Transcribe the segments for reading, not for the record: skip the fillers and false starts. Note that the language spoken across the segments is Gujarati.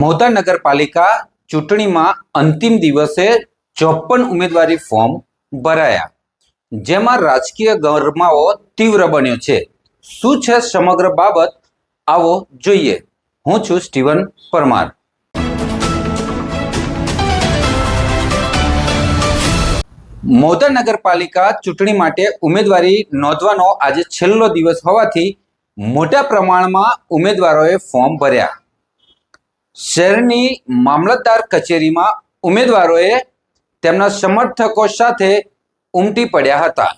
મહુધા નગરપાલિકા ચૂંટણીમાં અંતિમ દિવસે 54 ઉમેદવારી ફોર્મ ભરાયા, જેમાં રાજકીય ગરમાવો તીવ્ર બન્યો છે। શું છે સમગ્ર બાબત, આવો જોઈએ। હું છું સ્ટીવન પરમાર। મહુધા નગરપાલિકા ચૂંટણી માટે ઉમેદવારી નોંધવાનો આજે છેલ્લો દિવસ હોવાથી મોટા પ્રમાણમાં ઉમેદવારોએ ફોર્મ ભર્યા। શહેરની મામલતદાર કચેરીમાં ઉમેદવારોએ તેમના સમર્થકો સાથે ઉમટી પડ્યા હતા।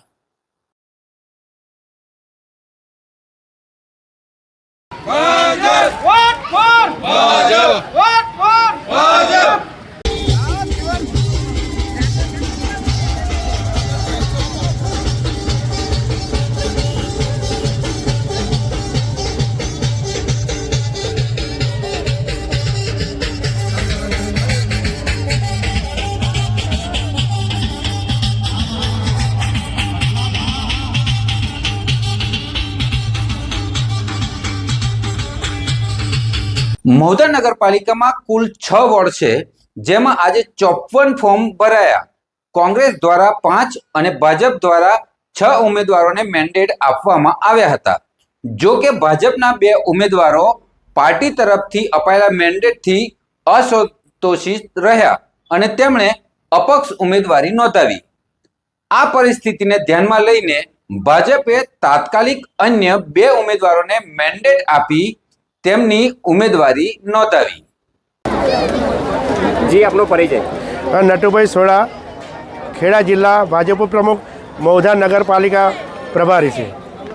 મહુધા નગરપાલિકામાં કુલ 6 વોર્ડ છે, જેમાં આજે 54 ફોર્મ ભરાયા। કોંગ્રેસ દ્વારા 5 અને ભાજપ દ્વારા 6 ઉમેદવારોને મેન્ડેટ આપવામાં આવ્યા હતા। જો કે ભાજપના 2 ઉમેદવારો પાર્ટી તરફથી અપાયેલા મેન્ડેટથી અસંતોષિત રહ્યા અને તેમણે અપક્ષ ઉમેદવારી નોંધાવી। આ પરિસ્થિતિને ધ્યાનમાં લઈને ભાજપે તાત્કાલિક અન્ય 2 ઉમેદવારોને મેન્ડેટ આપી તેમની ઉમેદવારી નોંધાવી। જી, આપનો પરિચય? નટુભાઈ સોડા, ખેડા જિલ્લા ભાજપ પ્રમુખ, મહુધા નગરપાલિકા પ્રભારી છે।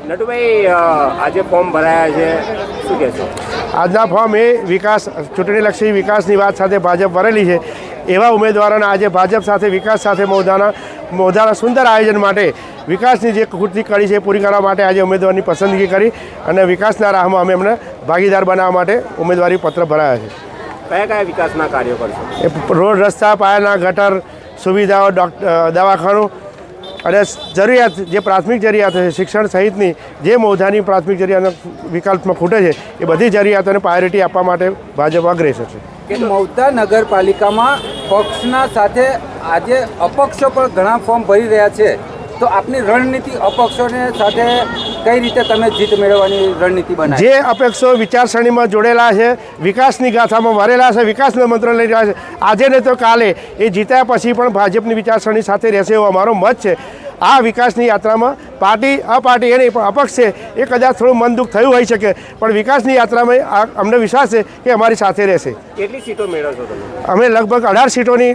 નટુભાઈ, આજે ફોર્મ ભરાયા છે, શું કહેશો? આજના ફોર્મ એ ચૂંટણીલક્ષી વિકાસની વાત સાથે ભાજપ ભરેલી છે। એવા ઉમેદવારોને આજે ભાજપ સાથે વિકાસ સાથે મહુધાના સુંદર આયોજન માટે વિકાસની જે ખૂટતી કડી છે પૂરી કરવા માટે આજે ઉમેદવારની પસંદગી કરી અને વિકાસના રાહમાં અમે એમને ભાગીદાર બનાવવા માટે ઉમેદવારી પત્ર ભરાયા છે। કયા કયા વિકાસના કાર્યો કરશો? એ રોડ, રસ્તા, પાયાના ગટર સુવિધાઓ, દવાખાનું અને જરૂરિયાત જે પ્રાથમિક જરૂરિયાતો છે શિક્ષણ સહિતની જે મહુધાની પ્રાથમિક જરૂરિયાતના વિકલ્પમાં ખૂટે છે એ બધી જરૂરિયાતોને પ્રાયોરિટી આપવા માટે ભાજપ અગ્રેસર છે। મહુધા નગરપાલિકામાં પક્ષના સાથે આજે અપક્ષો પણ ઘણા ફોર્મ ભરી રહ્યા છે, તો આપની રણનીતિ અપક્ષોને સાથે કઈ રીતે તમે જીત મેળવવાની રણનીતિ બનાવી? જે અપક્ષો વિચારસરણીમાં જોડેલા છે, વિકાસની ગાથામાં ભરેલા છે, વિકાસના મંત્ર લઈ રહ્યા છે, આજે ને તો કાલે એ જીત્યા પછી પણ ભાજપની વિચારસરણી સાથે રહેશે એવો અમારો મત છે। આ વિકાસની યાત્રામાં અપાર્ટી એ નહીં પણ અપક્ષ છે એ કદાચ થોડું મન દુઃખ થયું હોઈ શકે, પણ વિકાસની યાત્રામાં અમને વિશ્વાસ છે કે અમારી સાથે રહેશે। કેટલી સીટો મેળવશો તમે? અમે લગભગ 18 સીટોની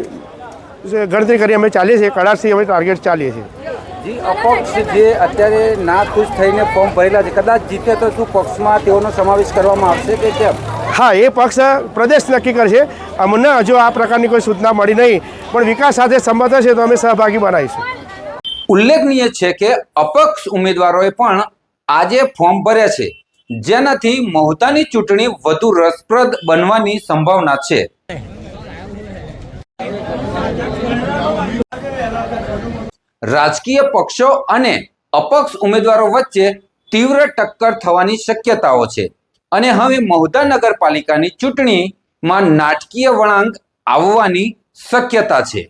ગણતરી કરી અમે ચાલીએ છીએ, 18થી અમે ટાર્ગેટ ચાલીએ છીએ। જી, અપક્ષ જે અત્યારે ના ખુશ થઈને ફોર્મ ભરેલા છે, કદાચ જીતે તો શું પક્ષમાં તેઓનો સમાવેશ કરવામાં આવશે કે કેમ? હા, એ પક્ષ પ્રદેશ નક્કી કરશે। અમને હજુ આ પ્રકારની કોઈ સૂચના મળી નહીં, પણ વિકાસ સાથે સંમત હશે તો અમે સહભાગી બનાવીશું। ઉલ્લેખનીય છે કે અપક્ષ ઉમેદવારોએ પણ આજે ફોર્મ ભર્યા છે, જેનાથી મહુધાની ચૂંટણી વધુ રસપ્રદ બનવાની સંભાવના છે। રાજકીય પક્ષો અને અપક્ષ ઉમેદવારો વચ્ચે તીવ્ર ટક્કર થવાની શક્યતાઓ છે અને હવે મહુધા નગરપાલિકાની ચૂંટણીમાં નાટકીય વળાંક આવવાની શક્યતા છે।